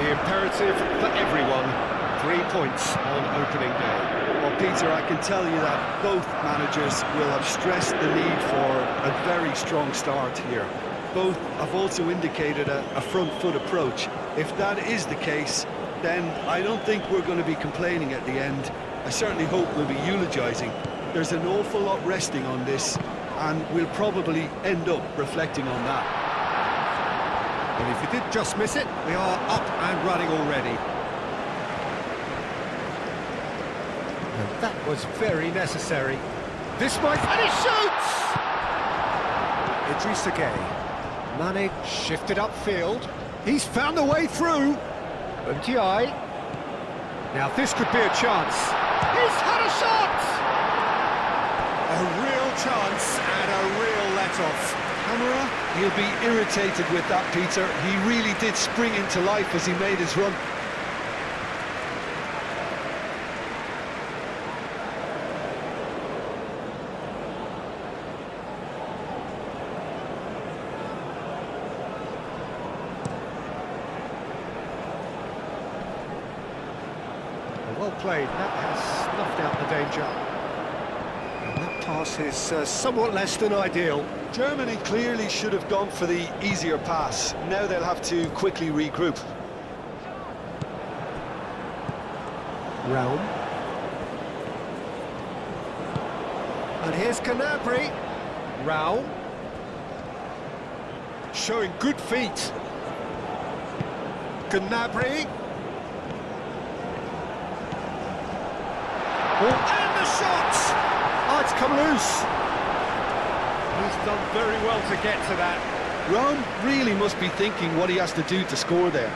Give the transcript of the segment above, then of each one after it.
The imperative for everyone, 3 points on opening day. Well, Peter, I can tell you that both managers will have stressed the need for a very strong start here. Both have also indicated a front foot approach. If that is the case, then I don't think we're going to be complaining at the end. I certainly hope we'll be eulogising. There's an awful lot resting on this, and we'll probably end up reflecting on that. And if you did just miss it, we are up and running already. And that was very necessary. This might... And he shoots! Idrissa Gueye. Mane shifted upfield. He's found a way through. Ndiaye. Now this could be a chance. He's had a shot! A real chance and a real let-off. Camera, he'll be irritated with that, Peter. He really did spring into life as he made his run. Well played, that has snuffed out the danger. And that pass is somewhat less than ideal. Germany clearly should have gone for the easier pass. Now they'll have to quickly regroup. Realm. And here's Gnabry. Realm. Showing good feet. Gnabry. Oh, and the shot! Oh, it's come loose. He's done very well to get to that. Rome really must be thinking what he has to do to score there.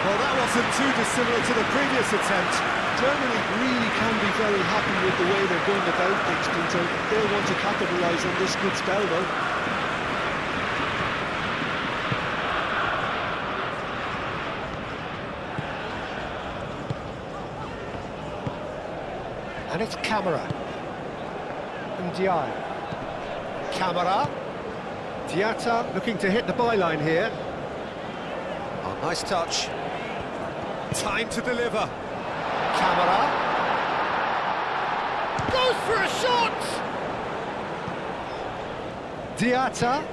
Well, that wasn't too dissimilar to the previous attempt. Germany really can be very happy with the way they're going about things, Peter. They'll want to capitalise on this good spell, though. And it's Camera. Ndiaye. Camera. Diatta looking to hit the byline here. Oh, nice touch. Time to deliver. Camera. Goes for a shot! Diatta.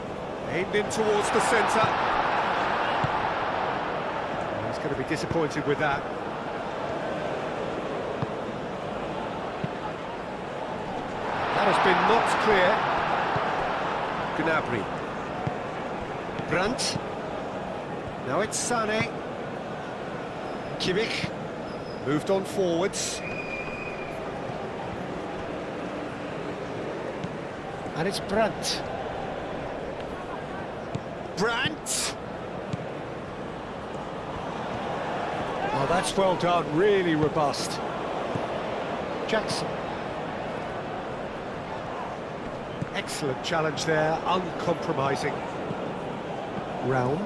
Aimed in towards the centre. He's going to be disappointed with that. That has been knocked clear. Gnabry. Brandt. Now it's Sané. Kimmich. Moved on forwards. And it's Brandt. Brandt! Oh, that's well done, really robust. Jackson. Excellent challenge there, uncompromising. Realm.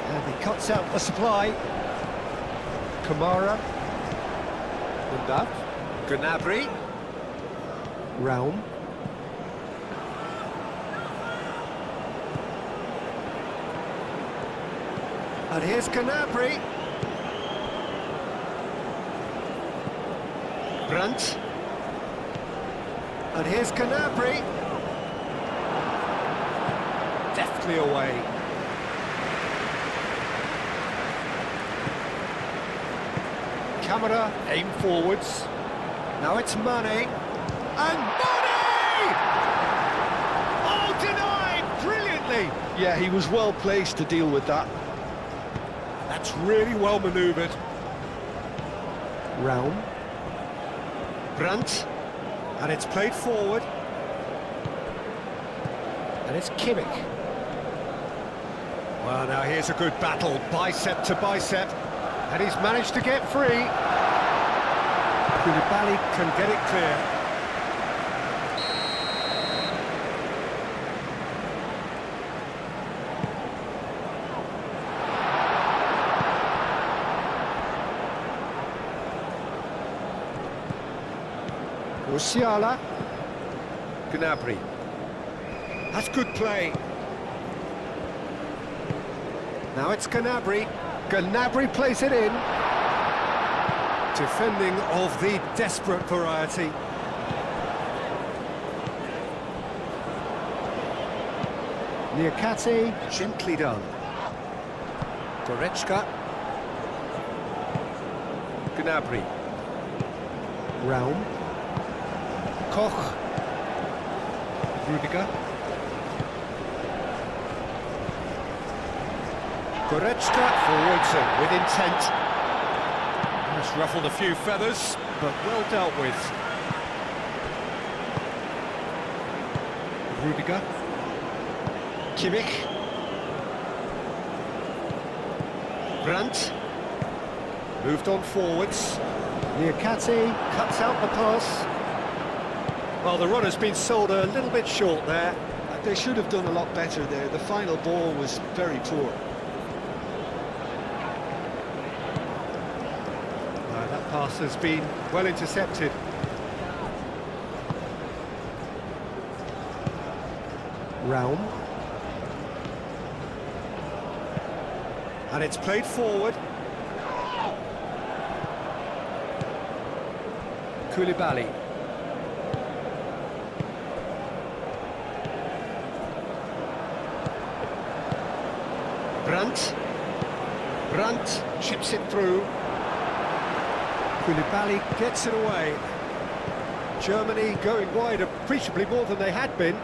And he cuts out the supply. Kamara. Undaf. Gnabry. Realm. And here's Gnabry. Brandt. And here's Gnabry. Deftly away. Camera, aim forwards. Now it's Mane. And Mane! Oh, denied! Brilliantly! Yeah, he was well placed to deal with that. That's really well manoeuvred. Realm. Brandt. And it's played forward. And it's Kimmich. Well, now here's a good battle, bicep to bicep. And he's managed to get free. Koulibaly can get it clear. Musiala. Gnabry. That's good play. Now it's Gnabry. Gnabry plays it in. Defending of the desperate variety. Niakate, gently done. Goretzka. Gnabry. Raum. Koch. Rudiger. Goretzka forwards and with intent. Has ruffled a few feathers, but well dealt with. Rudiger. Kimmich. Brandt. Moved on forwards. Niakate cuts out the pass. Well, the runner's been sold a little bit short there. They should have done a lot better there. The final ball was very poor. That pass has been well intercepted. Raum. And it's played forward. Koulibaly. Brandt chips it through. Koulibaly gets it away. Germany going wide appreciably more than they had been.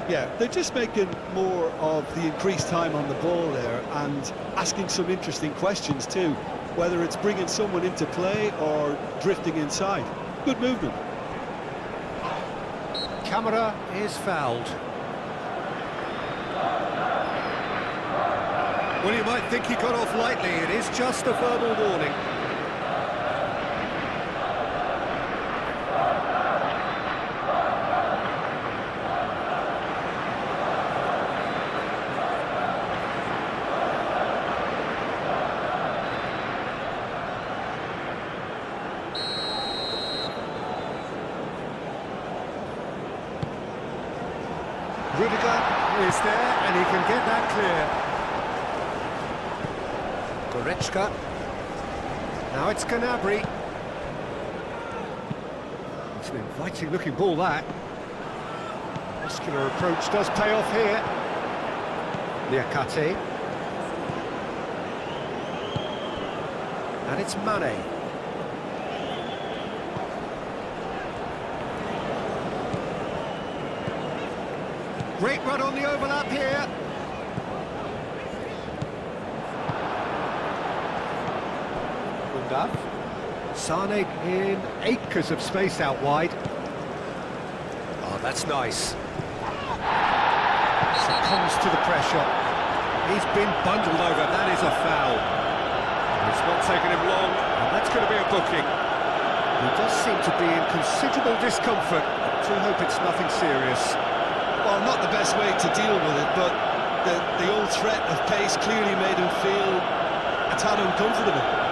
Yeah, they're just making more of the increased time on the ball there and asking some interesting questions too, whether it's bringing someone into play or drifting inside. Good movement. Camera is fouled. Well, you might think he got off lightly. It is just a verbal warning. Rudiger is there, and he can get that clear. Goretzka. Now it's Gnabry. It's an inviting looking ball, that. Muscular approach does pay off here. Niakate. And it's Mane. Great run on the overlap here. Sane in acres of space out wide. Oh, that's nice. Succumbs to the pressure. He's been bundled over. That is a foul. It's not taken him long, and that's going to be a booking. He does seem to be in considerable discomfort. So I hope it's nothing serious. Well, not the best way to deal with it, but the old threat of pace clearly made him feel a tad uncomfortable.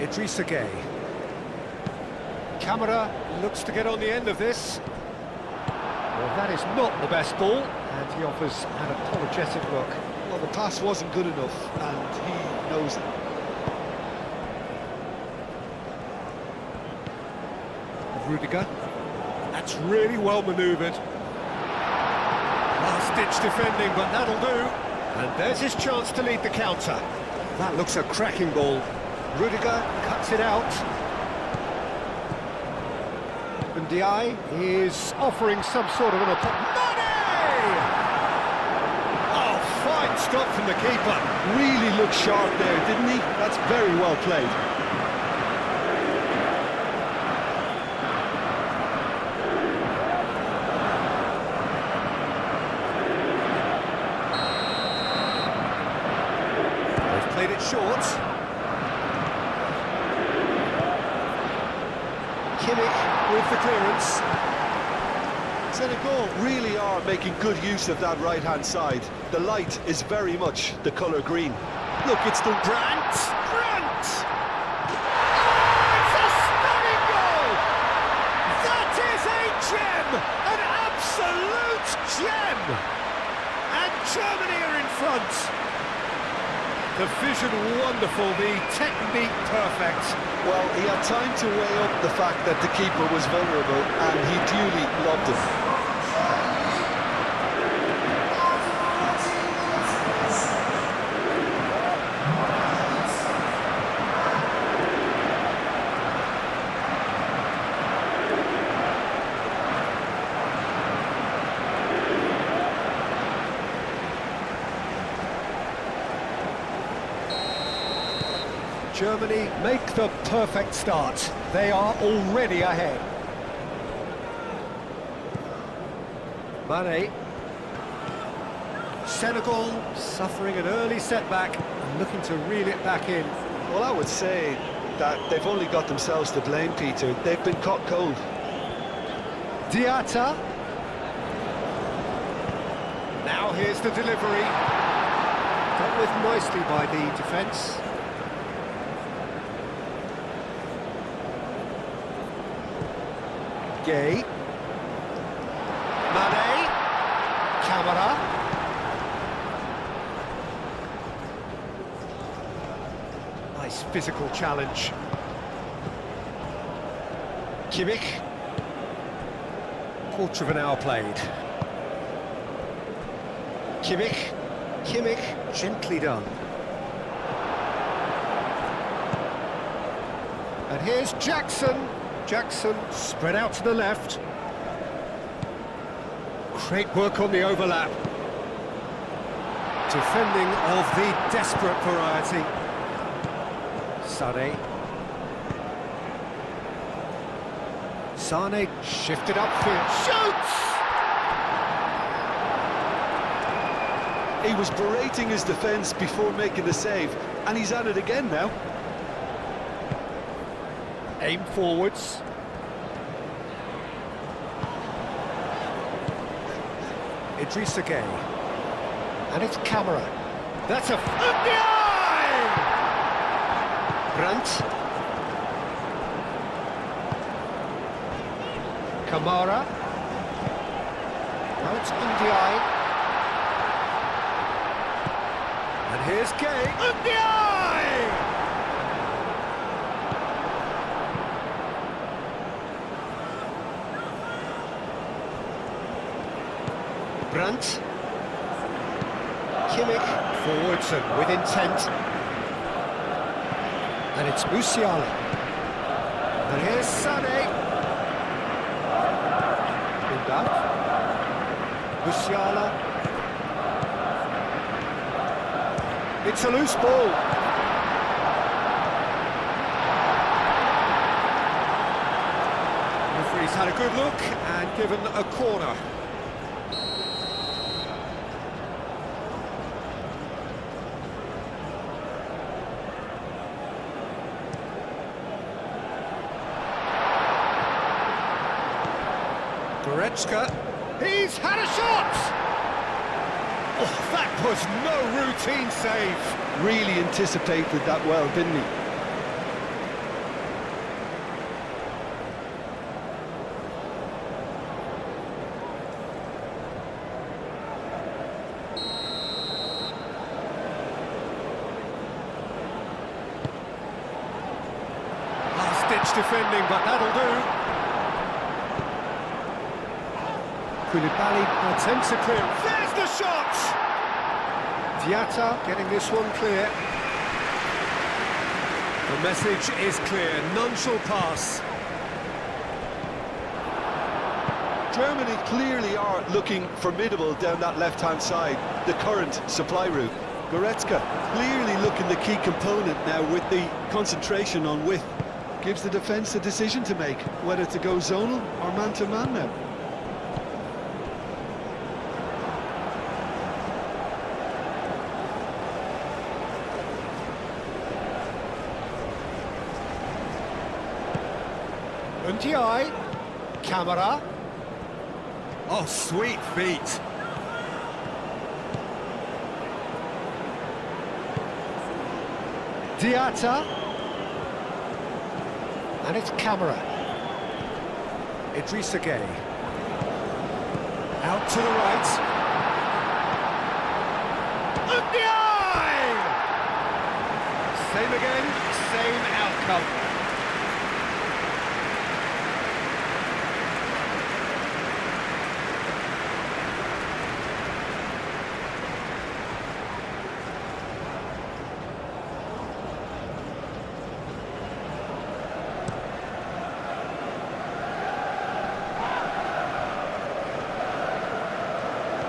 Idrissa Gueye. Camera looks to get on the end of this. Well, that is not the best ball, and he offers an apologetic look. Well, the pass wasn't good enough, and he knows it. Rudiger. That's really well manoeuvred. Last-ditch defending, but that'll do. And there's his chance to lead the counter. That looks a cracking ball. Rudiger cuts it out. And Ndiaye is offering some sort of an apology. Mane! stop from the keeper. Really looked sharp there, didn't he? That's very well played. They've played it short. Kimmich with the clearance. Senegal really are making good use of that right-hand side. The light is very much the colour green. Look, it's the... Grant! Grant! Oh, it's a stunning goal! That is a gem! An absolute gem! And Germany are in front. The vision wonderful, the technique perfect. Well, he had time to weigh up the fact that the keeper was vulnerable, and he duly loved it. Germany make the perfect start. They are already ahead. Mane. Senegal suffering an early setback and looking to reel it back in. Well, I would say that they've only got themselves to blame, Peter. They've been caught cold. Diatta. Now here's the delivery. Dealt with nicely by the defence. Gay. Mane. Camera. Nice physical challenge. Kimmich. Quarter of an hour played. Kimmich. Kimmich, gently done. And here's Jackson. Jackson spread out to the left. Great work on the overlap. Defending of the desperate variety. Sane. Sane shifted upfield. Shoots! He was berating his defence before making the save, and he's at it again now. Aim forwards. Idrissa Gueye. And it's Camera. That's a... Brandt. Kamara. Now it's Ndiaye. And here's Gueye. Ndiaye! Brandt. Kimmich forwards and with intent. And it's Musiala. And here's Sané. In that. Musiala. It's a loose ball. Referee's had a good look and given a corner. Goretzka, he's had a shot! Oh, that was no routine save. Really anticipated that well, didn't he? Last-ditch defending, but that'll do. Koulibaly attempts a clear. There's the shot! Diatta getting this one clear. The message is clear, none shall pass. Germany clearly are looking formidable down that left-hand side, the current supply route. Goretzka clearly looking the key component now with the concentration on width. Gives the defence a decision to make, whether to go zonal or man-to-man now. Undiai, Camera. Oh, sweet feet. Diatta. And it's Camera. Idrissa Gueye. Out to the right. Undiai! Same again, same outcome.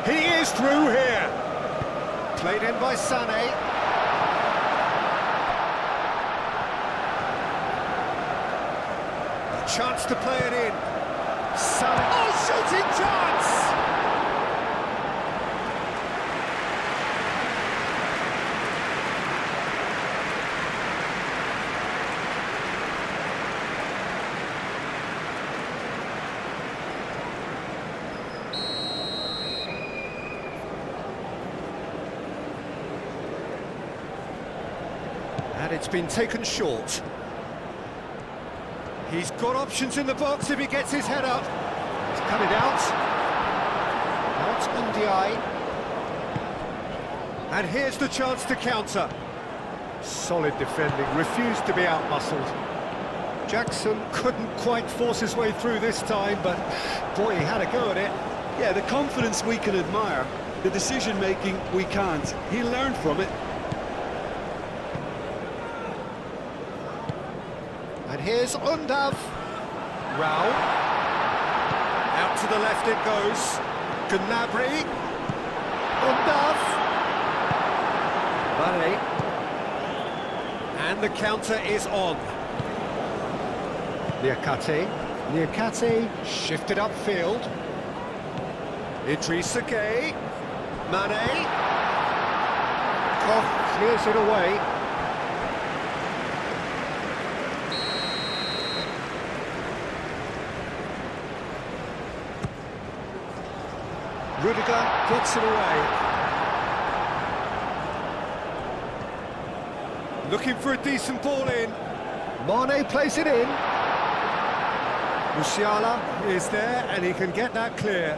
He is through here. Played in by Sané. A chance to play it in. Sané. Oh, shooting chance! And it's been taken short. He's got options in the box if he gets his head up. It's coming out. Now it's Undiai. And here's the chance to counter. Solid defending, refused to be out-muscled. Jackson couldn't quite force his way through this time, but boy, he had a go at it. Yeah, the confidence we can admire, the decision-making we can't. He learned from it. And here's Undav. Rao. Out to the left it goes. Gnabry. Undav. Mane. And the counter is on. Niakate. Niakate shifted upfield. Idrissa Gueye. Mane. Koch clears it away. Rudiger gets it away. Looking for a decent ball in. Mane plays it in. Musiala is there and he can get that clear.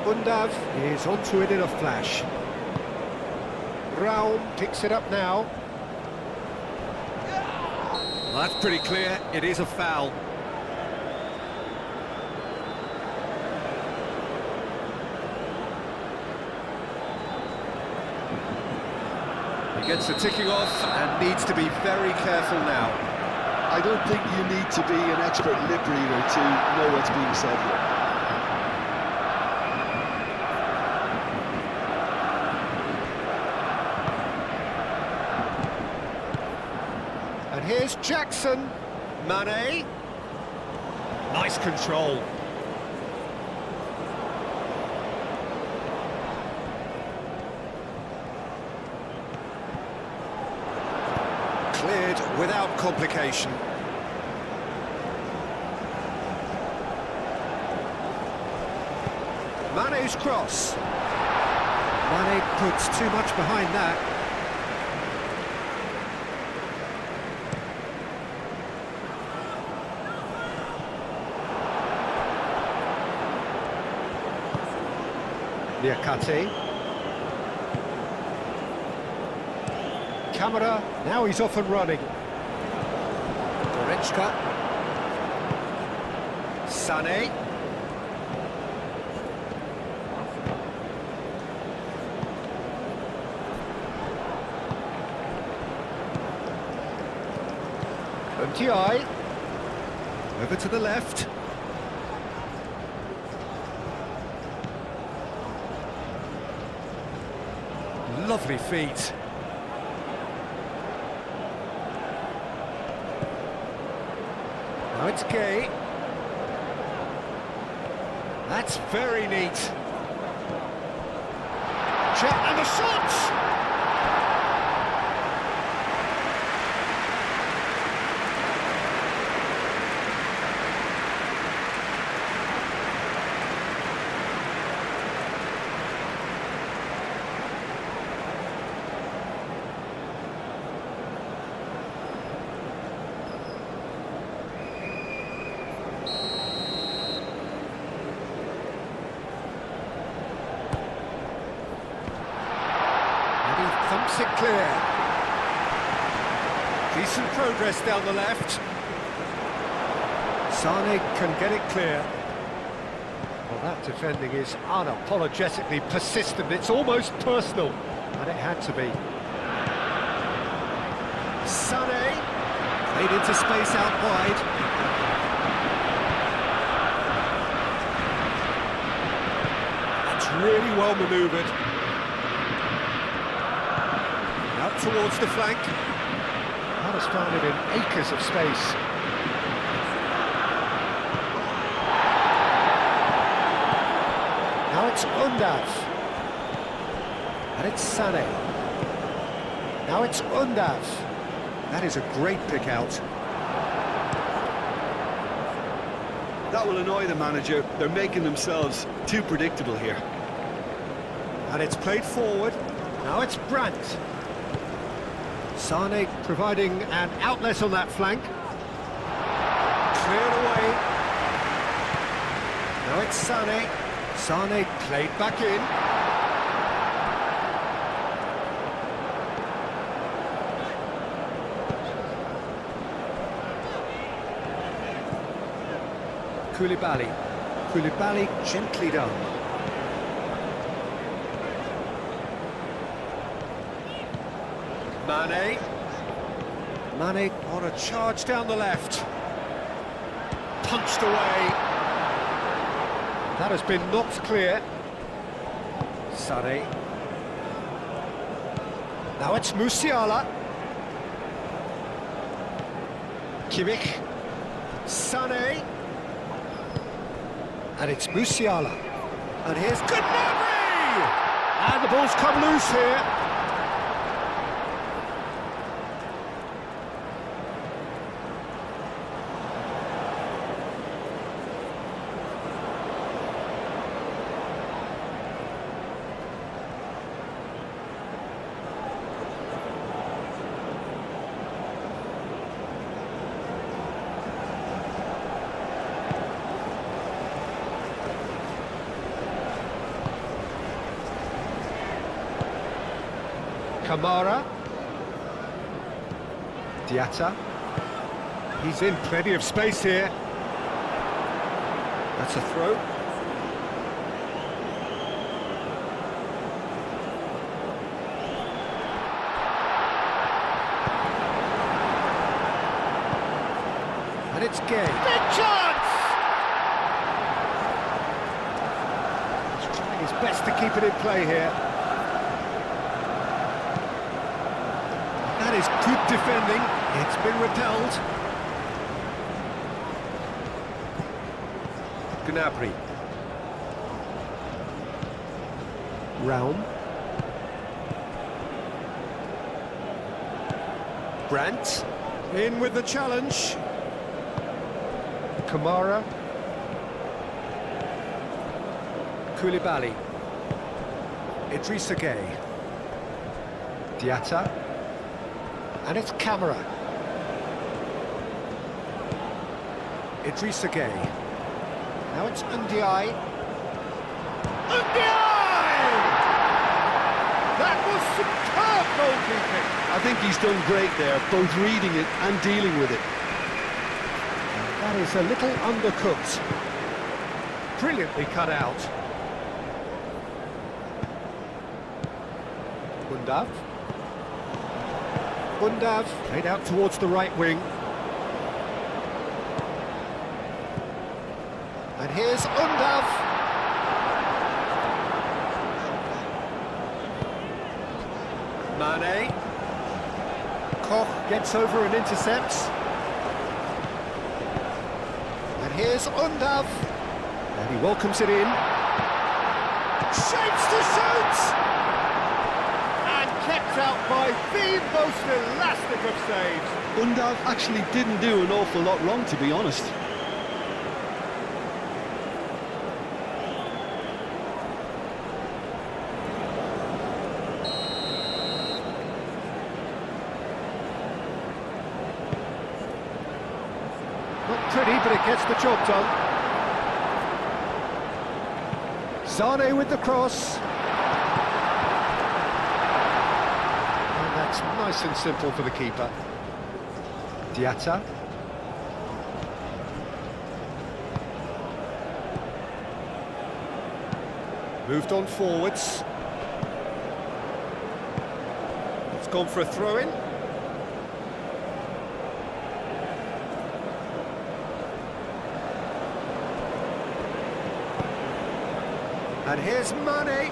Undav is onto it in a flash. Raum picks it up now. Well, that's pretty clear, it is a foul. He gets the ticking off and needs to be very careful now. I don't think you need to be an expert lip reader to know what's being said here. And here's Jackson. Mane. Nice control. Cleared without complication. Mane's cross. Mane puts too much behind that. Niakate. Camera, now he's off and running. Goretzka. Sané. Undiai. Over to the left. Lovely feet. Now it's Gay. That's very neat. Shot and the shot! Thumps it clear. Decent progress down the left. Sane can get it clear. Well, that defending is unapologetically persistent. It's almost personal, and it had to be. Sane played into space out wide. That's really well manoeuvred. Out towards the flank. That has found it in acres of space. Now it's Undav. And it's Sane. Now it's Undav. That is a great pick out. That will annoy the manager. They're making themselves too predictable here. And it's played forward. Now it's Brandt. Sane providing an outlet on that flank. Cleared away. Now it's Sane. Sane played back in. Koulibaly. Koulibaly gently done. Mane. Mane on a charge down the left. Punched away. That has been knocked clear. Sane. Now it's Musiala. Kimmich. Sane. And it's Musiala. And here's Gnabry! And the ball's come loose here. Kamara. Diatta. He's in plenty of space here. That's a throw. And it's Gay. Big chance! He's trying his best to keep it in play here. That is good defending. It's been repelled. Gnabry. Raum. Brandt. In with the challenge. Kamara. Koulibaly. Idrissa Gueye. Diatta. And it's Kamara. Idrissa Gueye. Now it's Ndiaye. Ndiaye! That was superb goalkeeping. I think he's done great there, both reading it and dealing with it. That is a little undercooked. Brilliantly cut out. Undav. Undav played out towards the right wing. And here's Undav. Mane. Koch gets over and intercepts. And here's Undav. And he welcomes it in. Shapes to shoot! And kept out by the most elastic of saves. Undav actually didn't do an awful lot wrong, to be honest. Not pretty, but it gets the job done. Sane with the cross. And that's nice and simple for the keeper. Diatta. Moved on forwards. It's gone for a throw-in. And here's Mane.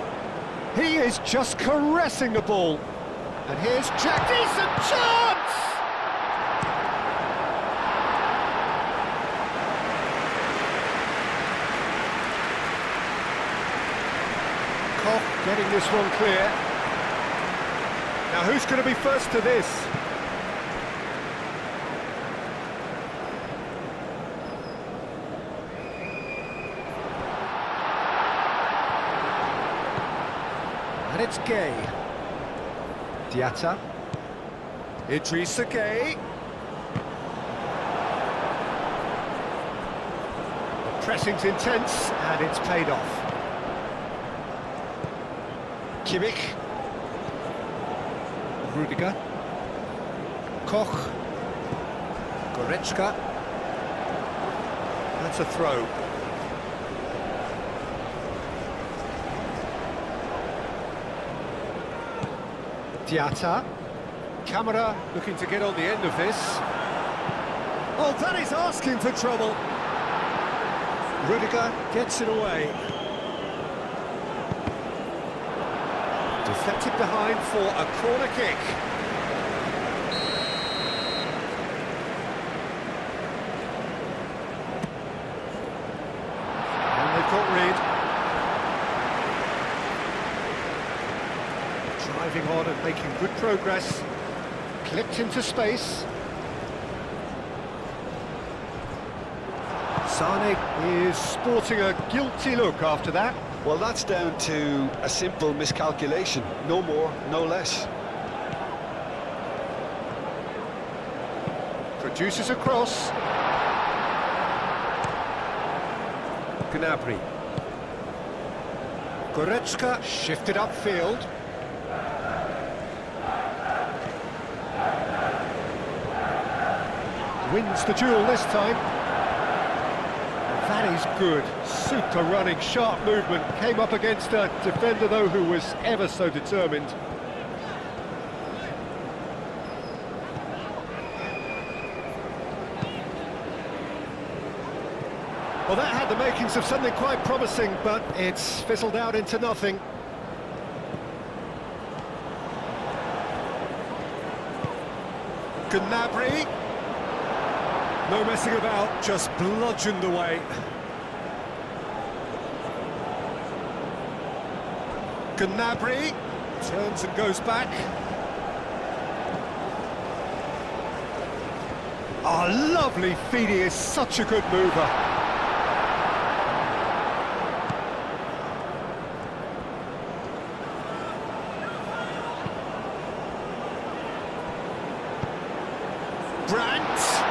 He is just caressing the ball. And here's Jack. Decent chance! Koch getting this one clear. Now who's going to be first to this? And it's Gay. Diatta. Idrissa Gay. The pressing's intense, and it's paid off. Kimmich. Rudiger. Koch. Goretzka. That's a throw. Diatta. Camera looking to get on the end of this. Oh, that is asking for trouble. Rudiger gets it away. Deflected behind for a corner kick. And they've got Reed. Driving on and making good progress. Clipped into space. Sane is sporting a guilty look after that. Well, that's down to a simple miscalculation. No more, no less. Produces a cross. Gnabry. Goretzka shifted upfield. Wins the duel this time. That is good. Super running, sharp movement. Came up against a defender, though, who was ever so determined. Well, that had the makings of something quite promising, but it's fizzled out into nothing. Gnabry. No messing about, just bludgeoned away. Gnabry turns and goes back. Oh, lovely feed, he is such a good mover. Brandt.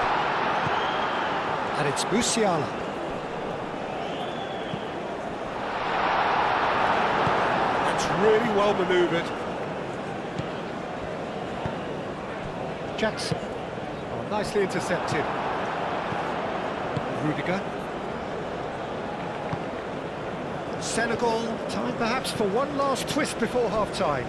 And it's Musiala. That's really well manoeuvred. Jackson. Oh, nicely intercepted. Rudiger. Senegal, time perhaps for one last twist before half-time.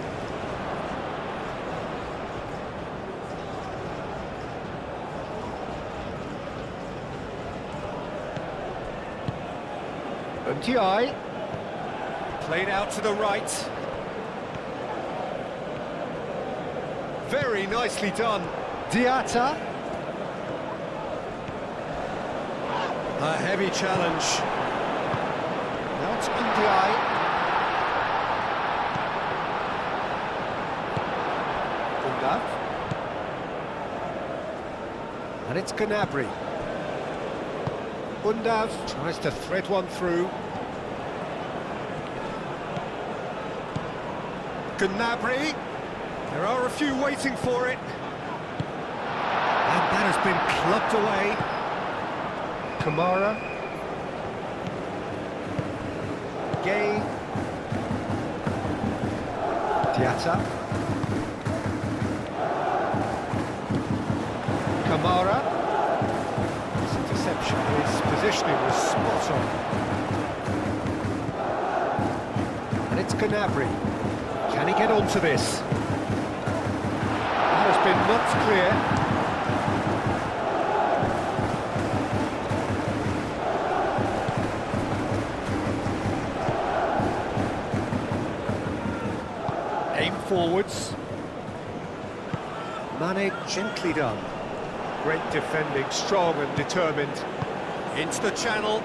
Unti. Played out to the right. Very nicely done. Diatta. A heavy challenge. Now it's Unti. Undav. And it's Gnabry. Undav tries to thread one through. Gnabry. There are a few waiting for it. And that has been clubbed away. Kamara. Gay. Diatta. Kamara. His interception, his positioning was spot on. And it's Gnabry. Can he get onto this? That has been knocked clear. Aim forwards. Mane gently done. Great defending, strong and determined. Into the channel.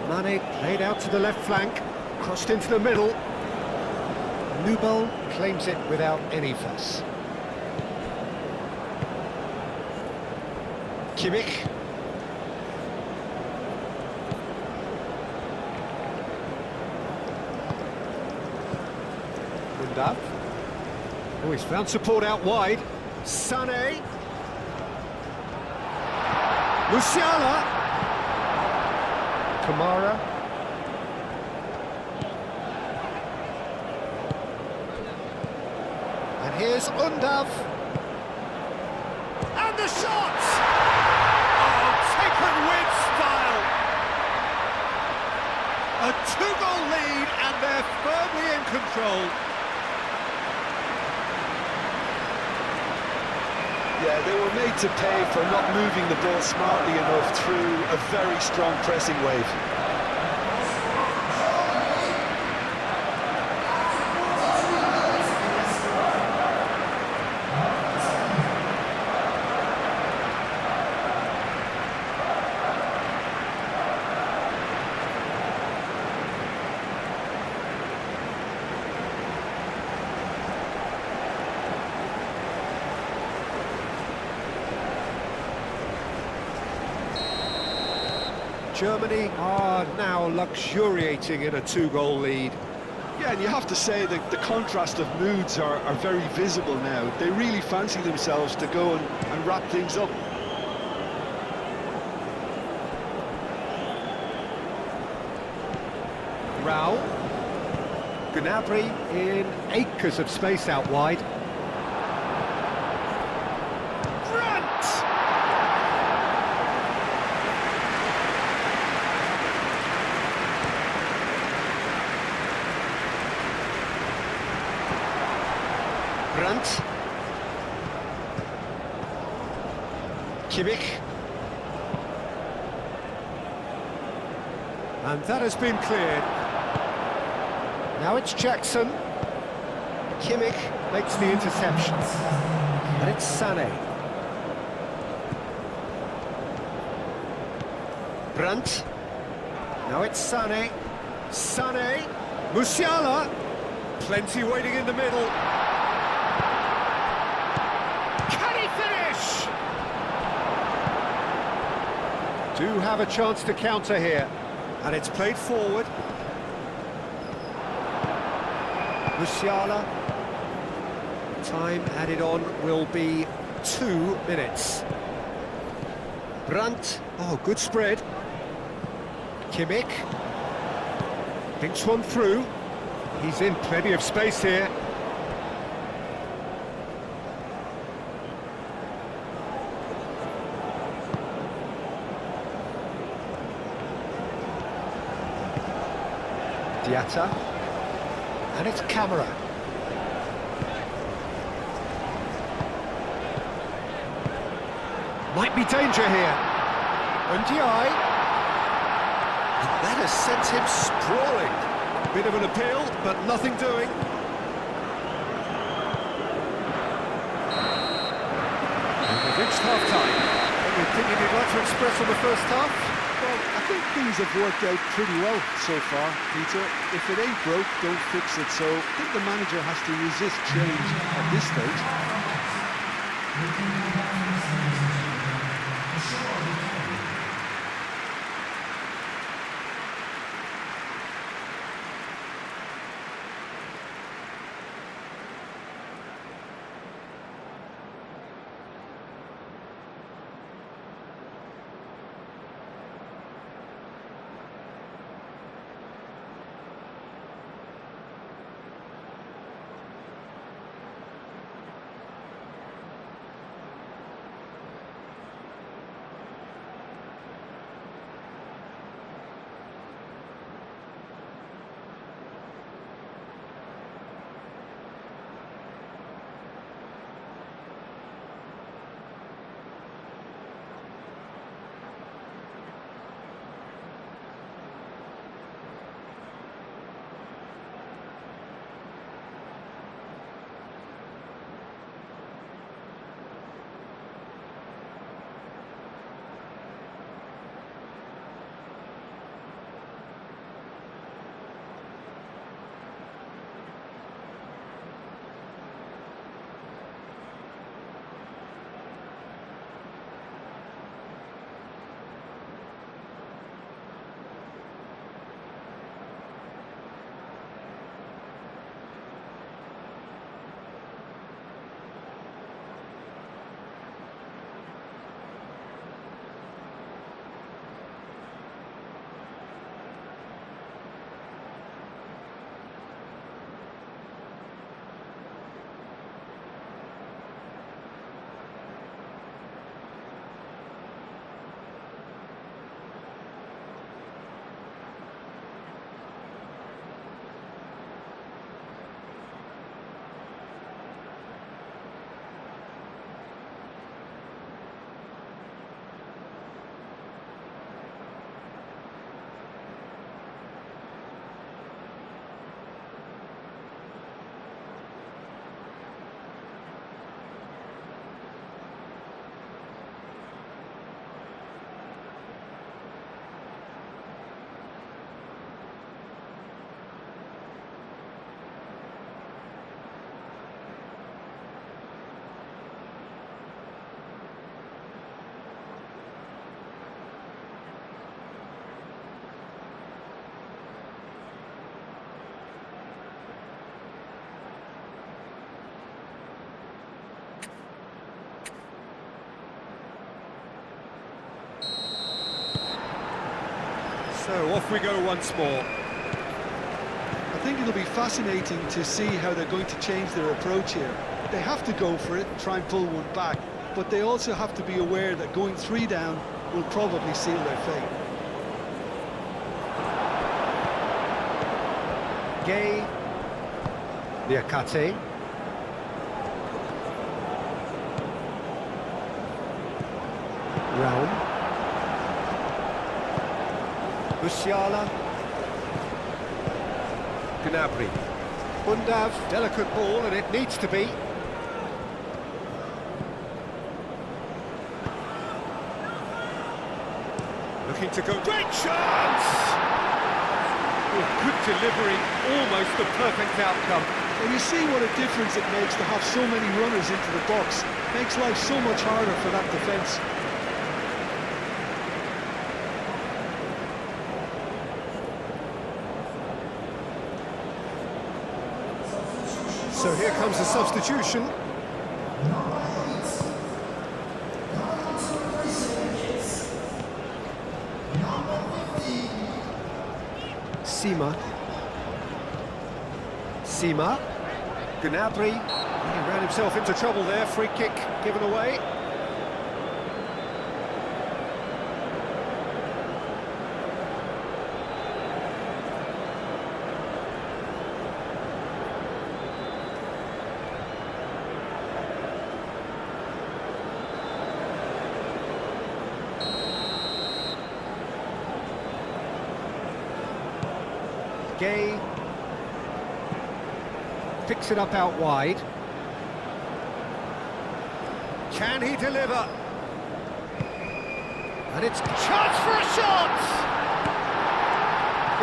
Mane played out to the left flank. Crossed into the middle. Nubel claims it without any fuss. Kimmich. Undav. Oh, he's found support out wide. Sané. Musiala. Kamara. And here's Undav. And the shot! Oh, taken with style. A two-goal lead, and they're firmly in control. Yeah, they were made to pay for not moving the ball smartly enough through a very strong pressing wave. Germany are now luxuriating in a two-goal lead. Yeah, and you have to say that the contrast of moods are very visible now. They really fancy themselves to go and wrap things up. Raul. Gnabry in acres of space out wide. Brandt. Kimmich. And that has been cleared. Now it's Jackson. Kimmich makes the interception. And it's Sané. Brandt. Now it's Sané. Sané. Musiala. Plenty waiting in the middle. Do have a chance to counter here, and it's played forward. Musiala. Time added on will be 2 minutes. Brandt. Oh, good spread. Kimmich. Thinks one through. He's in plenty of space here. Diatta, and it's Kamara. Might be danger here. Unti. That has sent him sprawling. Bit of an appeal, but nothing doing. And we've reached half-time. Anything you'd like to express on the first half? Well, I think things have worked out pretty well so far, Peter. If it ain't broke, don't fix it. So I think the manager has to resist change at this stage. So off we go once more. I think it'll be fascinating to see how they're going to change their approach here. They have to go for it and try and pull one back, but they also have to be aware that going 3 down will probably seal their fate. Gay, Liakate. Realm. Musiala. Gnabry. Undav, delicate ball, and it needs to be. Looking to go. Great chance! Oh, good delivery, almost the perfect outcome. Well, you see what a difference it makes to have so many runners into the box. Makes life so much harder for that defence. So here comes the substitution. Sima. Gnabry. He ran himself into trouble there. Free kick given away. Gay picks it up out wide. Can he deliver? And it's a chance for a shot!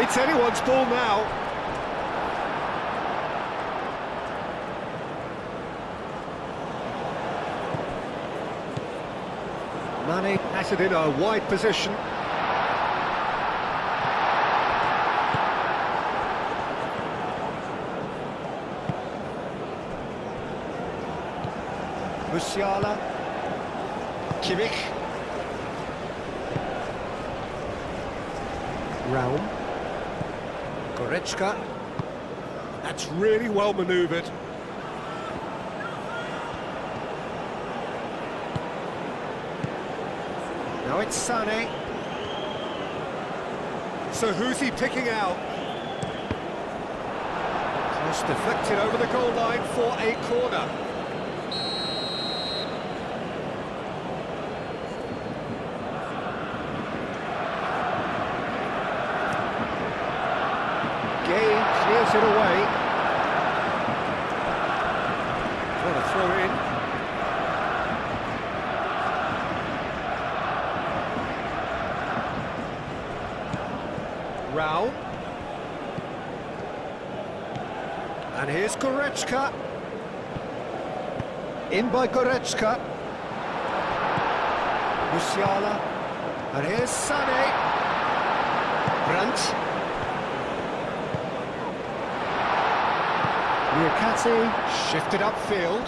It's anyone's ball now. Mane has it in a wide position. Musiala. Kimmich. Raum. Goretzka. That's really well manoeuvred. Now it's Sané. So who's he picking out? Cross deflected over the goal line for a corner. Gay clears it away. Trying to throw in. Raum. And here's Goretzka. In by Goretzka. Musiala. And here's Sané. Brandt. Niakate shifted upfield.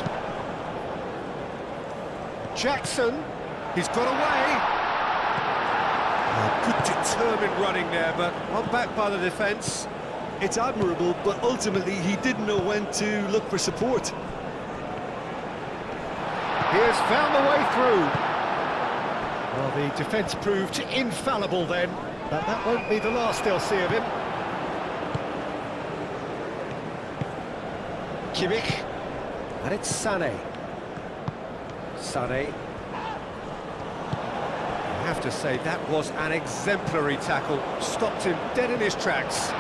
Jackson. He's got away. Good determined running there, but one back by the defence. It's admirable, but ultimately he didn't know when to look for support. He has found the way through. Well, the defence proved infallible then, but that won't be the last they'll see of him. Kimmich, and it's Sané. Sané. I have to say, that was an exemplary tackle. Stopped him dead in his tracks.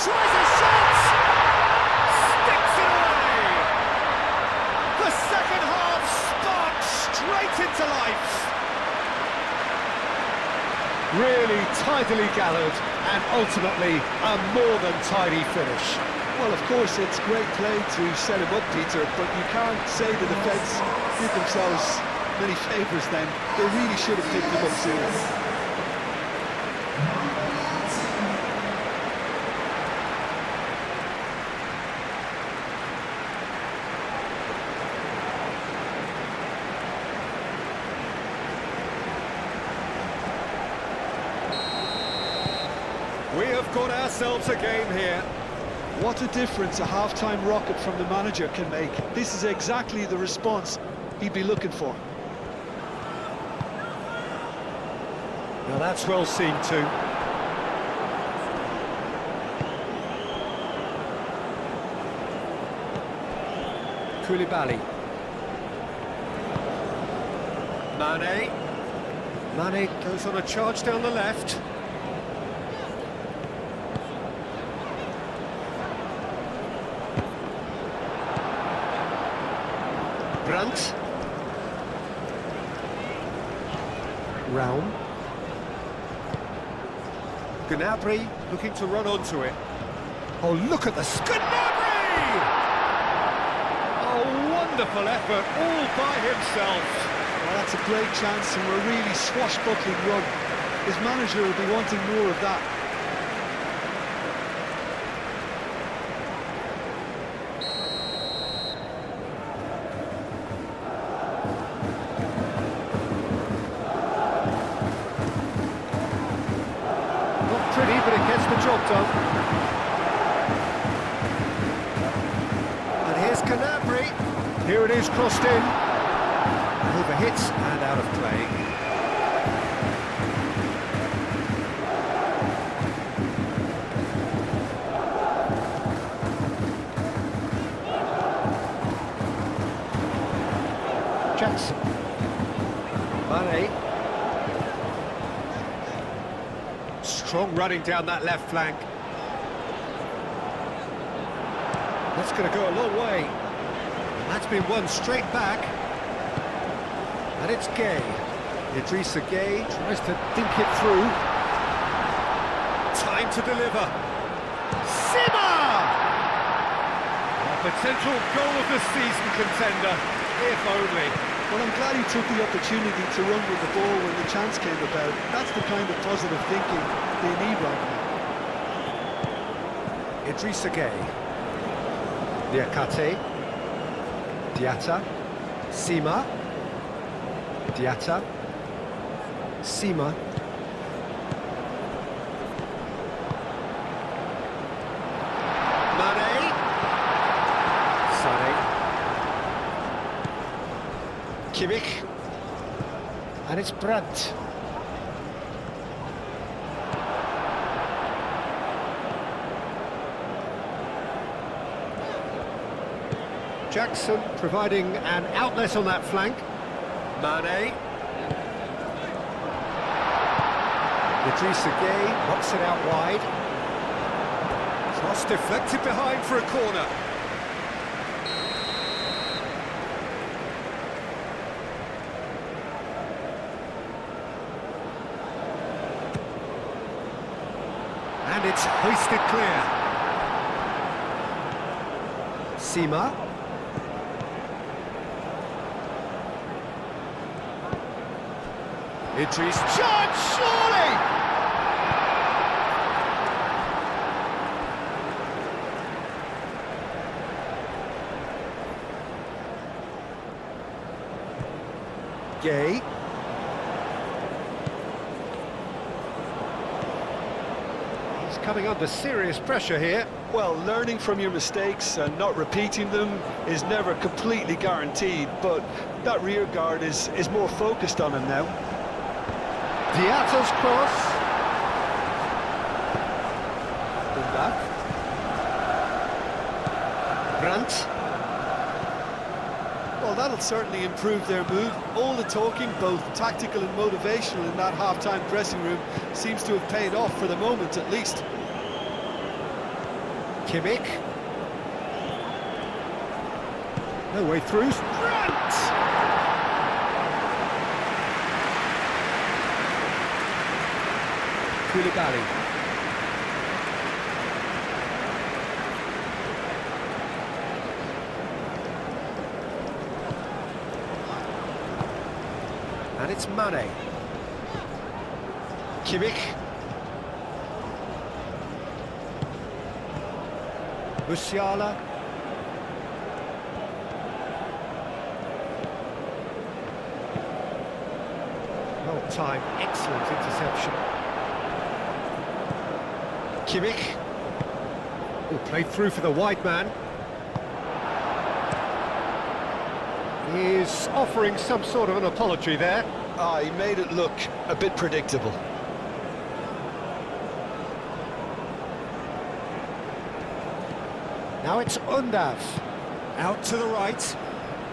Tries a shot! Sticks it away! The second half sparked straight into life. Really tidily gathered, and ultimately a more than tidy finish. Well, of course, it's great play to set him up, Peter, but you can't say the defence did themselves many favours then. They really should have picked him up soon. We have got ourselves a game here. What a difference a half-time rocket from the manager can make. This is exactly the response he'd be looking for. Now that's well seen too. Koulibaly. Mane. Mane goes on a charge down the left. Brandt. Raum. Gnabry looking to run onto it. Oh, look at the Gnabry! Oh, wonderful effort, all by himself. Well, that's a great chance and a really swashbuckling run. His manager will be wanting more of that. Pretty, but it gets the job done. And here's Gnabry. Here it is, crossed in. Overhits and out of play. Jackson. Strong running down that left flank. That's going to go a long way. And that's been won straight back. And it's Gay. Idrissa Gay tries to think it through. Time to deliver. Simmer! A potential goal of the season contender, if only. Well, I'm glad he took the opportunity to run with the ball when the chance came about. That's the kind of positive thinking they need right now. Idrissa Gay. Diakate. Diatta. Sima. Diatta. Sima. Mane. Sané. Kimmich. And it's Brandt. Jackson providing an outlet on that flank. Mane. Idrissa Gay knocks it out wide. Cross deflected behind for a corner. And it's hoisted clear. Sima. Idris, chance, surely! Gay. He's coming under serious pressure here. Well, learning from your mistakes and not repeating them is never completely guaranteed, but that rear guard is more focused on him now. Diatta's cross. Back. Brandt. Well, that'll certainly improve their move. All the talking, both tactical and motivational, in that half-time dressing room seems to have paid off for the moment, at least. Kimmich. No way through. Brandt! Koulibaly. And it's Mane. Kimmich. Musiala. Well timed, excellent interception. Kimmich. Oh, played through for the wide man. He's offering some sort of an apology there. He made it look a bit predictable. Now it's Undav. Out to the right.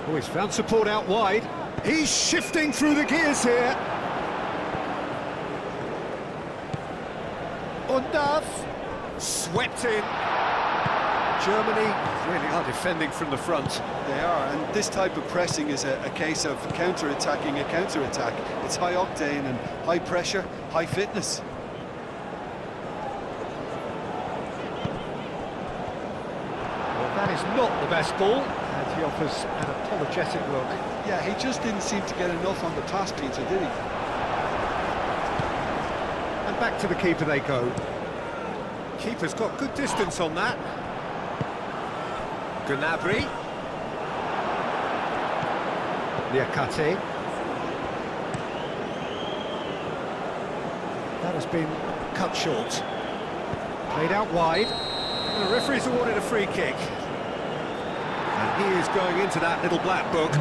Oh, he's found support out wide. He's shifting through the gears here. Undav. Swept in. Germany really are defending from the front. They are, and this type of pressing is a case of counter-attacking a counter-attack. It's high octane and high pressure, high fitness. Well, that is not the best ball, and he offers an apologetic look. Yeah, he just didn't seem to get enough on the pass, Peter, did he? And back to the keeper they go. Keeper's got good distance on that. Gnabry. Diakate. That has been cut short. Played out wide. And the referee's awarded a free kick. And he is going into that little black book.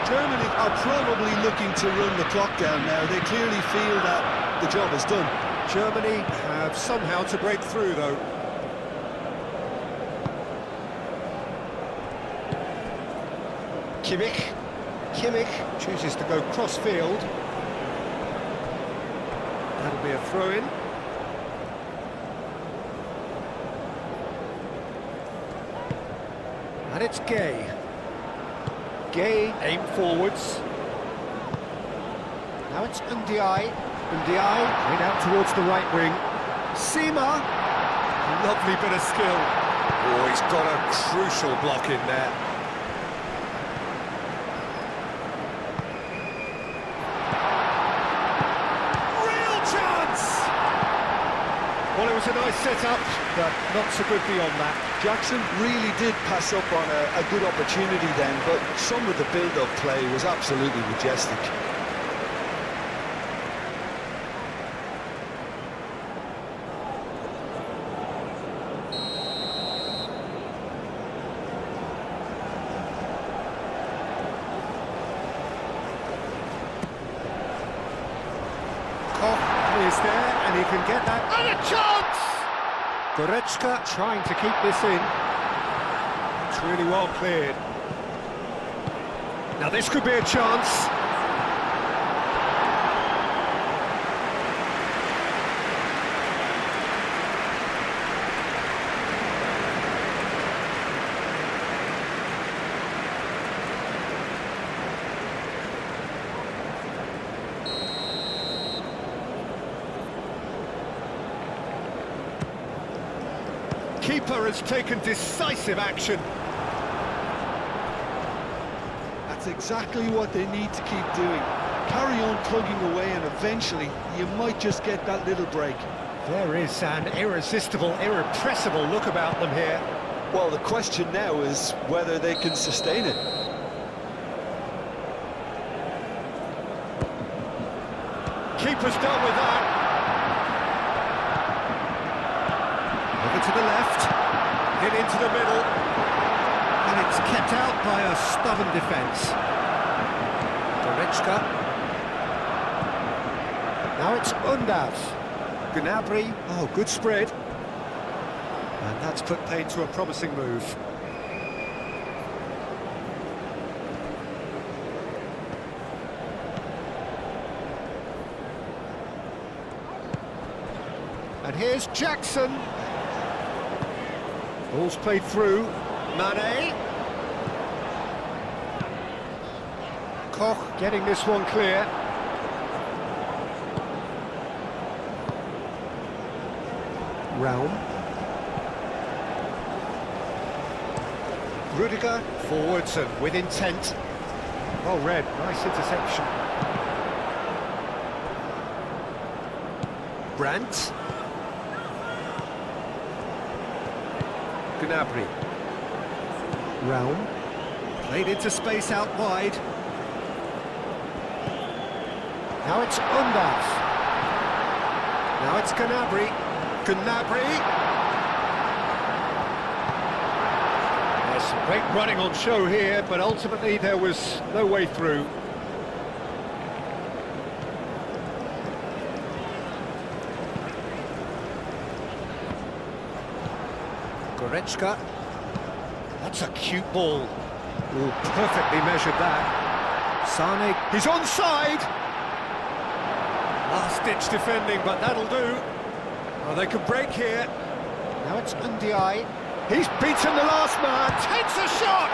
Germany are probably looking to run the clock down now. They clearly feel that the job is done. Germany have somehow to break through, though. Kimmich chooses to go cross-field. That'll be a throw-in. And it's Gay. Gay aim forwards. Now it's Ndiaye. Ndiaye played out towards the right wing. Seema. Lovely bit of skill. Oh, he's got a crucial block in there. Real chance! Well, it was a nice set-up, but not so good beyond that. Jackson really did pass up on a good opportunity then, but some of the build-up play was absolutely majestic. Koch is there, and he can get that. And a chance! Goretzka trying to keep this in. It's really well cleared. Now this could be a chance. Keeper has taken decisive action. That's exactly what they need to keep doing. Carry on plugging away and eventually you might just get that little break. There is an irresistible, irrepressible look about them here. Well, the question now is whether they can sustain it. Keeper's done with that. Over to the left, hit into the middle, and it's kept out by a stubborn defence. Goretzka. Now it's Undav. Gnabry, oh, good spread. And that's put paid to a promising move. And here's Jackson. Ball's played through. Mane. Koch getting this one clear. Raum. Rudiger forwards and with intent. Well read, nice interception. Brandt. Gnabry. Raum. Played into space out wide. Now it's Undav. Now it's Gnabry. Gnabry. There's some great running on show here, but ultimately there was no way through. Goretzka. That's a cute ball. Ooh, perfectly measured that. Sane, he's onside! Last-ditch defending, but that'll do. Well, they can break here. Now it's Ndiaye. He's beaten the last man, takes a shot!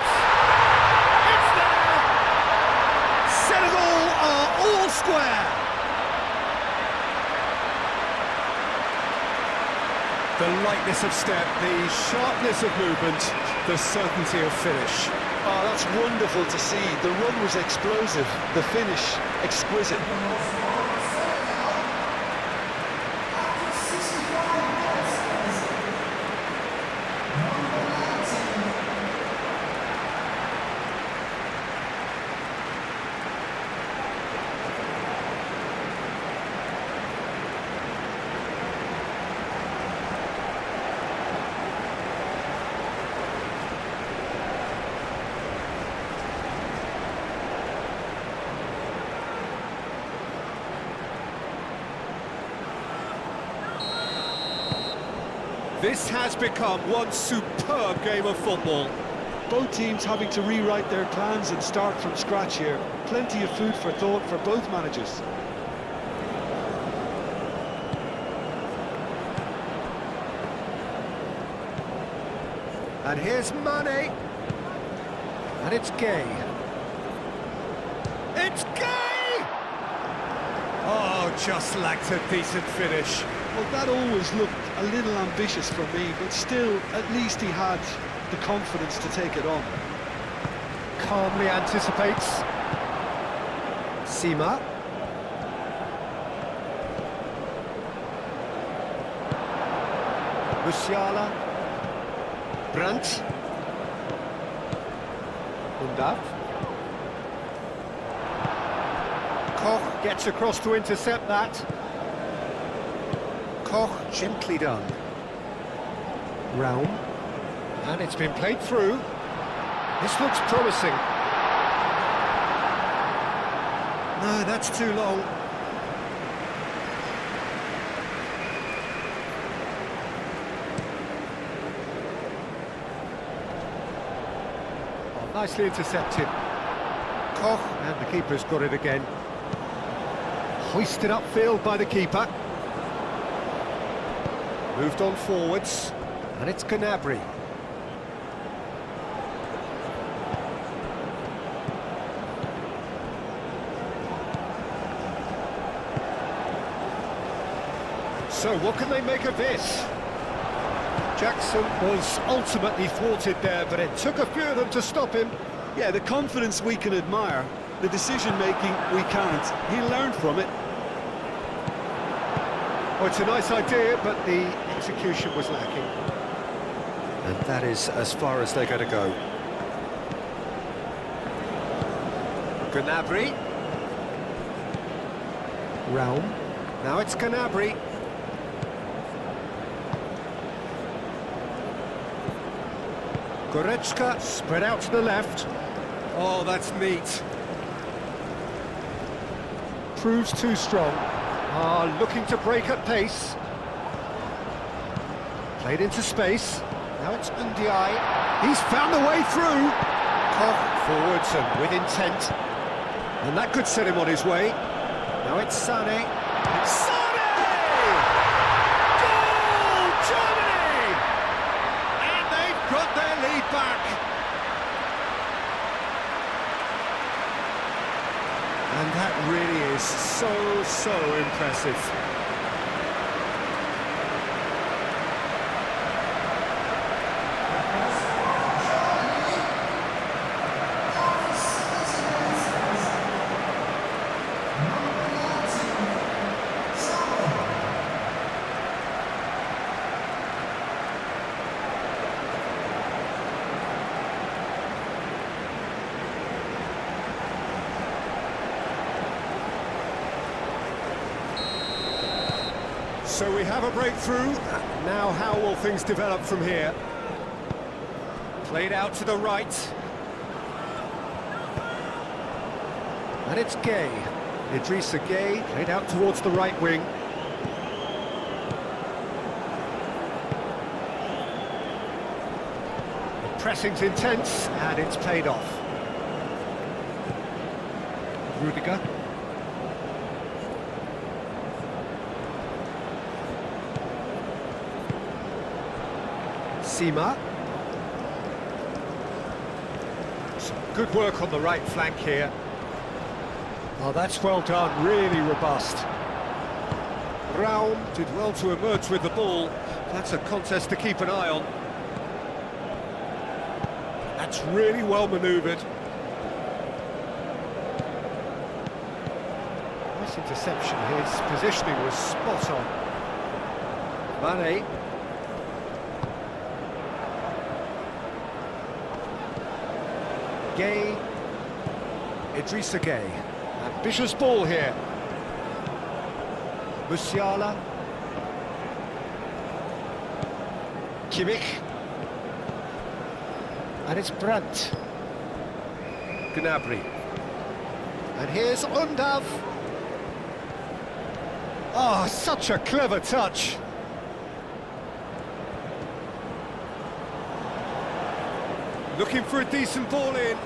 It's there! Senegal are all square! The lightness of step, the sharpness of movement, the certainty of finish. Oh, that's wonderful to see. The run was explosive, the finish exquisite. This has become one superb game of football. Both teams having to rewrite their plans and start from scratch here. Plenty of food for thought for both managers. And here's Mane. And it's Gay. It's Gay! Oh, just lacked a decent finish. Well, that always looked a little ambitious for me, but still, at least he had the confidence to take it on. Calmly anticipates. Sima. Musiala. Brandt. Undav. Koch gets across to intercept that. Koch, gently done. Raum. And it's been played through. This looks promising. No, that's too long. Oh, nicely intercepted. Koch, and the keeper's got it again. Hoisted upfield by the keeper. Moved on forwards, and it's Gnabry. So what can they make of this? Jackson was ultimately thwarted there, but it took a few of them to stop him. Yeah, the confidence we can admire, the decision-making we can't. He learned from it. Oh, it's a nice idea, but the execution was lacking. And that is as far as they're going to go. Gnabry. Raum. Now it's Gnabry. Goretzka spread out to the left. Oh, that's neat. Proves too strong. Looking to break at pace. Played into space. Now it's Ndiaye. He's found the way through. Koch forwards and with intent. And that could set him on his way. Now it's Sané. Sané! Goal, Germany! And they've got their lead back. And that really is so impressive. So we have a breakthrough. Now how will things develop from here? Played out to the right. And it's Gay. Idrissa Gay played out towards the right wing. The pressing's intense and it's paid off. Rudiger. Sima. Some good work on the right flank here. Oh, that's well done, really robust. Raum did well to emerge with the ball. That's a contest to keep an eye on. That's really well manoeuvred. Nice interception. His positioning was spot on. Mane. Gay, Idrissa Gay, ambitious ball here. Musiala, Kimmich, and it's Brandt. Gnabry, and here's Undav. Oh, such a clever touch. Looking for a decent ball in.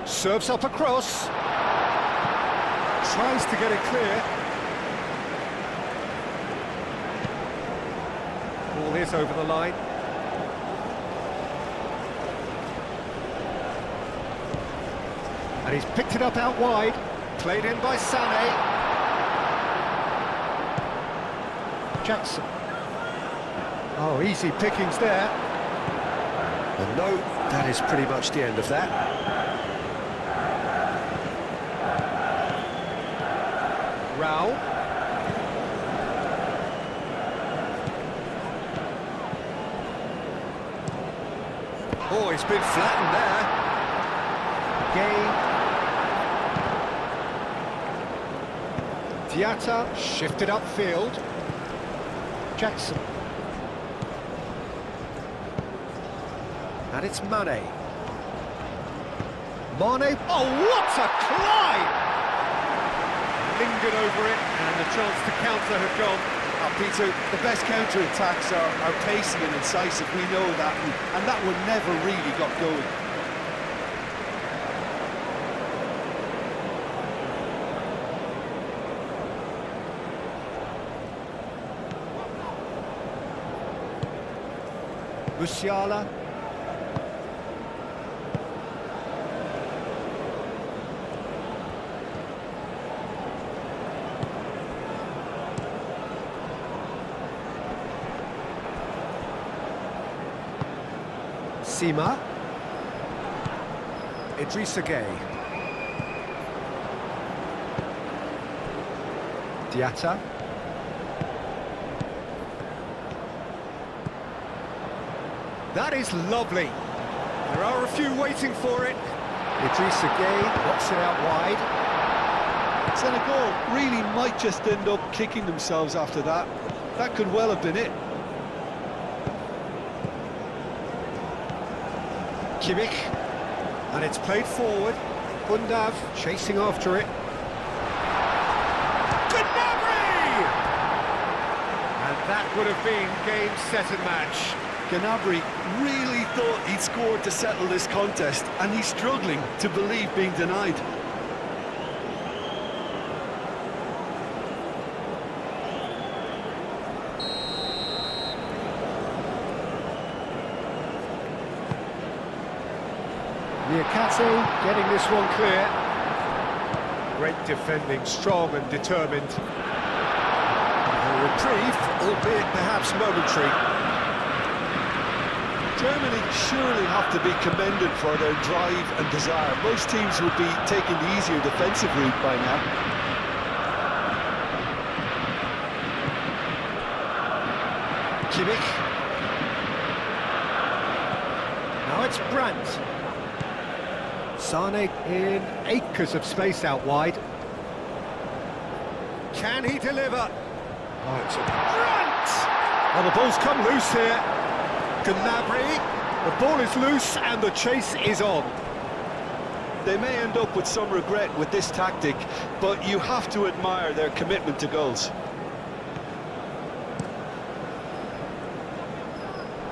Serves up across. Tries to get it clear. Ball is over the line. And he's picked it up out wide. Played in by Sané. Jackson. Oh, easy pickings there. And no, that is pretty much the end of that. Rao. Oh, he's been flattened there. Gay. Diatta shifted upfield. Jackson. And it's Mane. Mane, oh, what a climb! Lingered over it, and the chance to counter had gone. Peter, the best counter-attacks are pacey and incisive, we know that, and that one never really got going. Musiala. Sima. Idrissa Gueye. Diatta. That is lovely. There are a few waiting for it. Idrissa Gueye knocks it out wide. Senegal really might just end up kicking themselves after that. That could well have been it. Kimmich, and it's played forward. Bundav chasing after it. Gnabry! And that would have been game, set and match. Gnabry really thought he'd scored to settle this contest, and he's struggling to believe being denied. Niakate getting this one clear. Great defending, strong and determined. A reprieve, albeit perhaps momentary. Germany surely have to be commended for their drive and desire. Most teams would be taking the easier defensive route by now. Kimmich. Now it's Brandt. Sané in acres of space out wide. Can he deliver? Oh, it's a Brandt! Oh, the ball's come loose here. Gnabry, the ball is loose and the chase is on. They may end up with some regret with this tactic, but you have to admire their commitment to goals.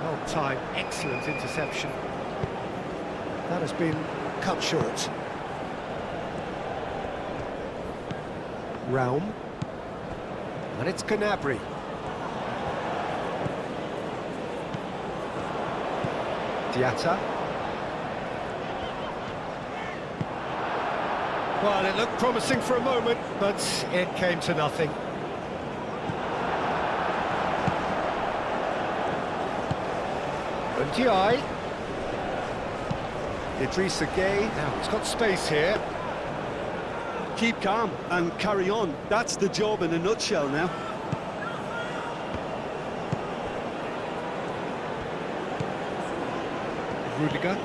Well timed, excellent interception. That has been cut short. Raum. And it's Gnabry. Diatta. Well, it looked promising for a moment, but it came to nothing. Ndiaye. Idrissa Gueye. Now, he's got space here. Keep calm and carry on. That's the job in a nutshell now. Rudiger.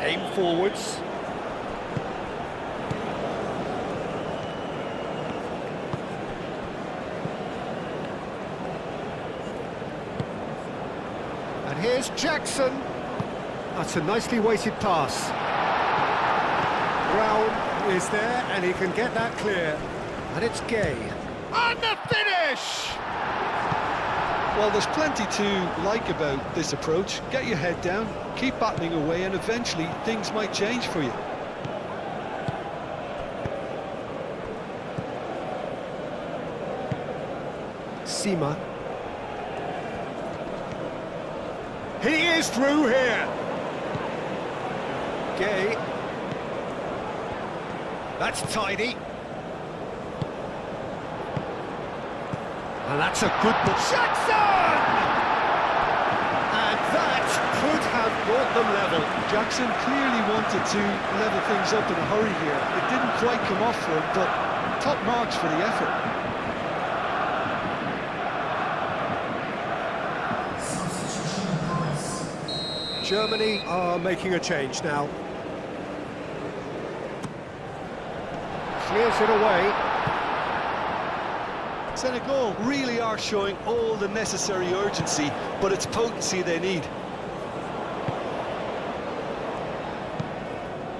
Aim forwards. And here's Jackson. That's a nicely weighted pass. Brown is there and he can get that clear. And it's Gueye. And the finish! Well, there's plenty to like about this approach. Get your head down, keep battling away, and eventually things might change for you. Sima. He is through here. Gay. That's tidy. And that's a good ball. Jackson! And that could have brought them level. Jackson clearly wanted to level things up in a hurry here. It didn't quite come off for him, but top marks for the effort. Germany are making a change now. Clears it away. Senegal really are showing all the necessary urgency, but it's potency they need.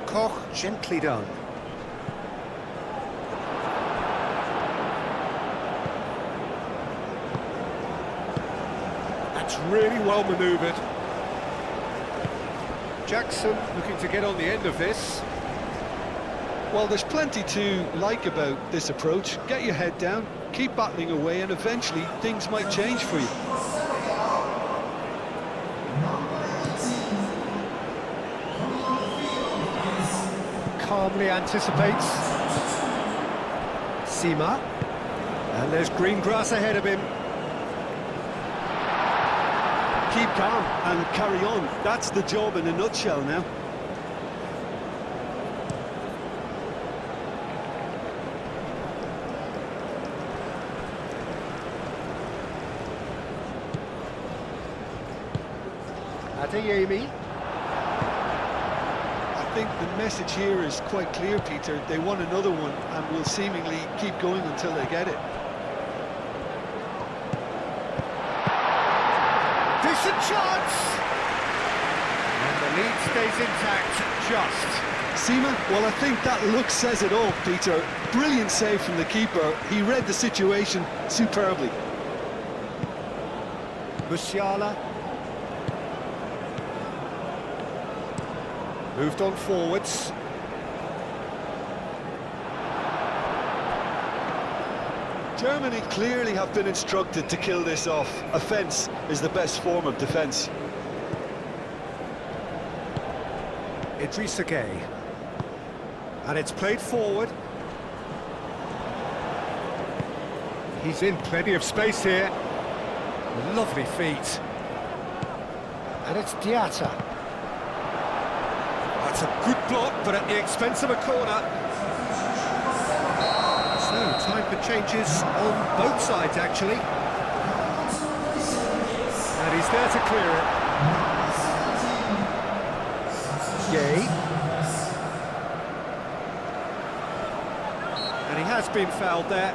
Koch, gently done. That's really well manoeuvred. Jackson looking to get on the end of this. Well, there's plenty to like about this approach. Get your head down, keep battling away, and eventually things might change for you. Calmly anticipates. Sima. And there's green grass ahead of him. Keep calm and carry on. That's the job in a nutshell now. Adeyemi. I think the message here is quite clear, Peter. They want another one and will seemingly keep going until they get it. Decent chance! And the lead stays intact, just. Sima, well, I think that look says it all, Peter. Brilliant save from the keeper. He read the situation superbly. Musiala. Moved on forwards. Germany clearly have been instructed to kill this off. Offence is the best form of defence. Idrissa Gueye. And it's played forward. He's in plenty of space here. Lovely feet. And it's Diatta. That's a good block, but at the expense of a corner. So, time for changes on both sides, actually. And he's there to clear it. Gueye. And he has been fouled there.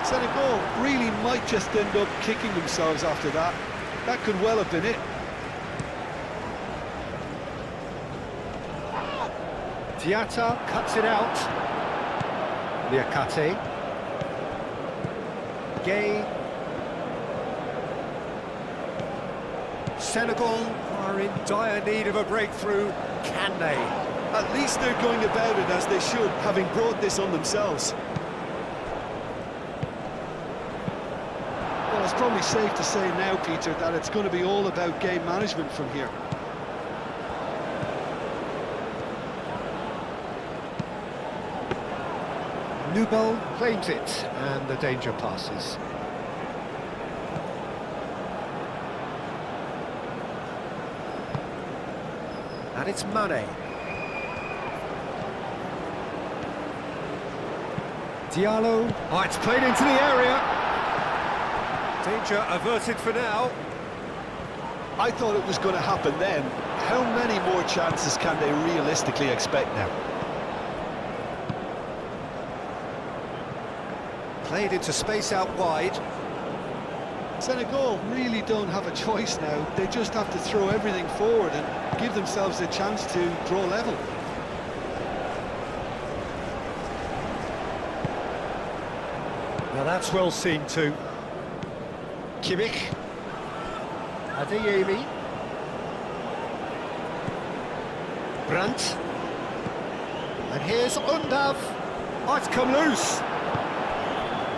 Senegal really might just end up kicking themselves after that. That could well have been it. Diatta cuts it out. Liakate. Gueye. Senegal are in dire need of a breakthrough. Can they? At least they're going about it as they should, having brought this on themselves. Well, it's probably safe to say now, Peter, that it's going to be all about game management from here. Nubel claims it, and the danger passes. And it's Mane. Diallo. Oh, it's played into the area. Danger averted for now. I thought it was going to happen then. How many more chances can they realistically expect now? Played into space out wide. Senegal really don't have a choice now. They just have to throw everything forward and give themselves a chance to draw level. Now that's well seen too. Kimmich. Adeyemi. Brandt. And here's Undav. Oh, it's come loose.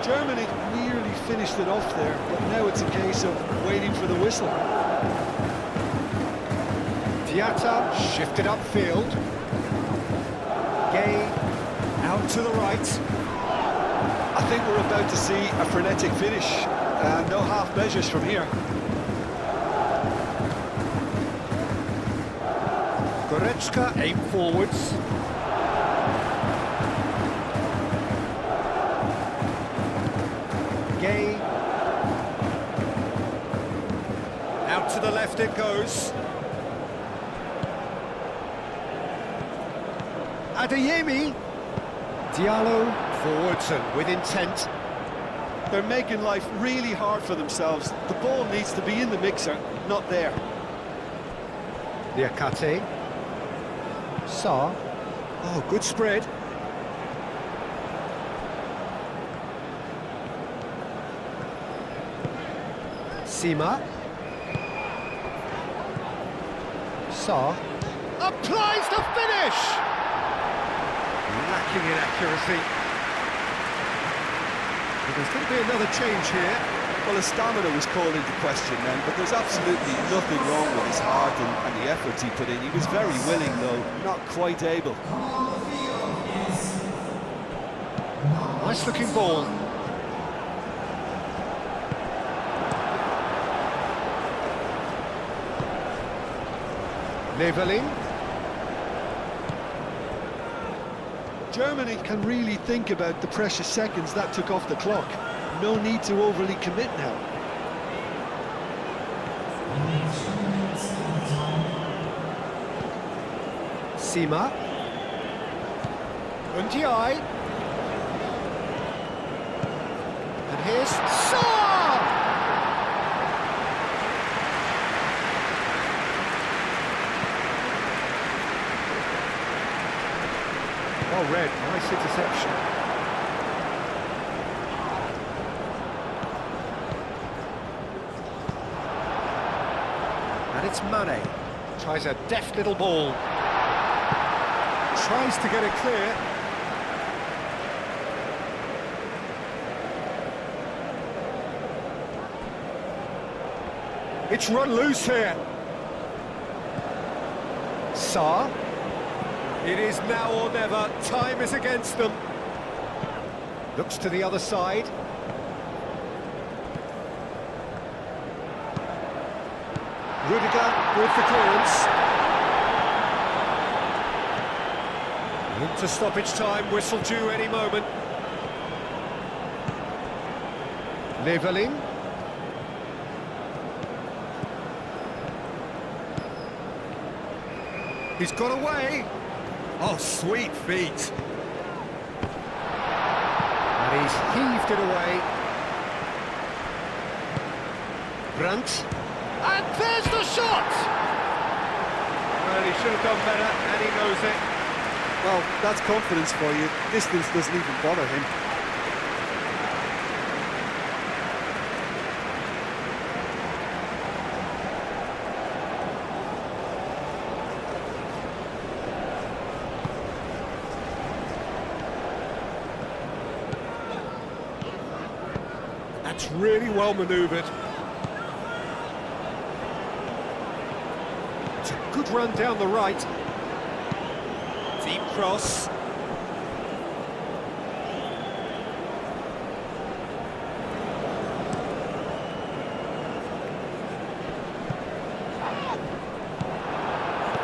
Germany nearly finished it off there, but now it's a case of waiting for the whistle. Diatta shifted upfield. Gay out to the right. I think we're about to see a frenetic finish, and no half measures from here. Goretzka aim forwards. Gay. Out to the left it goes. Adeyemi. Diallo forwards and with intent. They're making life really hard for themselves. The ball needs to be in the mixer, not there. Diakate. Sarr. Oh, good spread. Sima. Sarr. Applies the finish! Lacking in accuracy. But there's going to be another change here. Well, his stamina was called into question then, but there's absolutely nothing wrong with his heart and the efforts he put in. He was very willing, though, not quite able. Nice looking ball. Leveling. Germany can really think about the precious seconds that took off the clock. No need to overly commit now. Sima. Undiai. And here's Sarr! Well read, nice interception. And it's Mane. Tries a deft little ball. Tries to get it clear. It's run loose here. Sarr. It is now or never. Time is against them. Looks to the other side. Rudiger with the clearance. Into stoppage time, whistle due any moment. Leveling. He's got away. Oh, sweet feet. And he's heaved it away. Brandt. And there's the shot! Well, he should have done better, and he knows it. Well, that's confidence for you. Distance doesn't even bother him. That's really well manoeuvred. It's a good run down the right. Deep cross.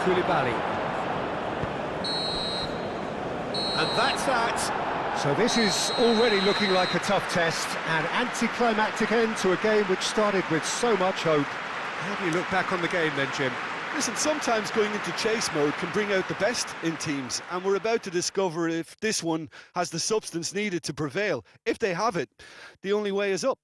Koulibaly. And that's that. So this is already looking like a tough test, an anticlimactic end to a game which started with so much hope. How do you look back on the game then, Jim? Listen, sometimes going into chase mode can bring out the best in teams, and we're about to discover if this one has the substance needed to prevail. If they have it, the only way is up.